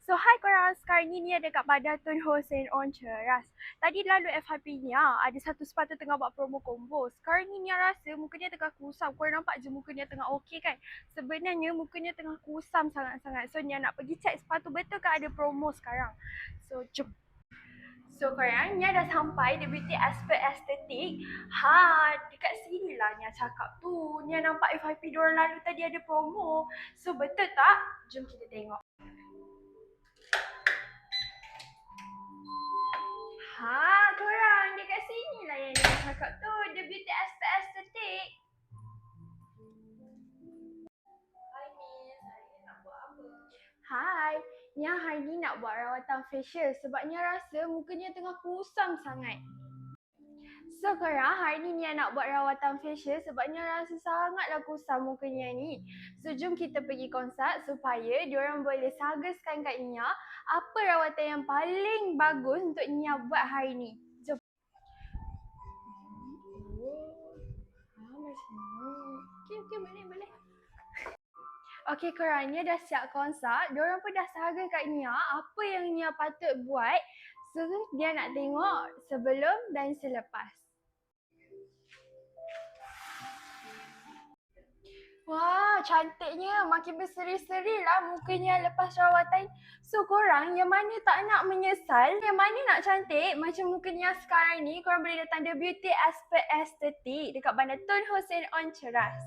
So hi korang, sekarang ni ada kat Bandar Tun Hussein on Ceras. Tadi lalu FYP Nia, ada satu sepatu tengah buat promo combo. Sekarang ni Nia rasa muka dia tengah kusam. Korang nampak je muka dia tengah okey kan? Sebenarnya muka dia tengah kusam sangat-sangat. So Nia nak pergi check sepatu betul ke ada promo sekarang. So jom. So korang, Nia dah sampai di Beauty Aspect Estetik. Dekat sini lah Nia cakap tu. Nia nampak FYP diorang lalu tadi ada promo. So betul tak? Jom kita tengok. Korang dekat sini lah yang Nia cakap tu. The Beauty Aspect Estetik. Hai Miss, hari ni nak buat apa? Hai, Nia hari ni nak buat rawatan facial sebab Nia rasa muka Nia tengah kusam sangat. So korang, hari ni Nia nak buat rawatan facial sebab Nia rasa sangatlah kusam muka Nia ni. So jom kita pergi konsult supaya diorang boleh suggestion kat Nia apa rawatan yang paling bagus untuk Nia buat hari ni. Jom. Macam ni. Okay, boleh. Okay korang, Nia dah siap konsult. Diorang pun dah sahaja kat Nia apa yang Nia patut buat. So dia nak tengok sebelum dan selepas. Wah, cantiknya. Makin berseri-seri lah mukanya lepas rawatan. So korang, yang mana tak nak menyesal, yang mana nak cantik macam mukanya sekarang ni, korang boleh datang The Beauty Aspect Estetik dekat Bandar Tun Hussein on Ceras.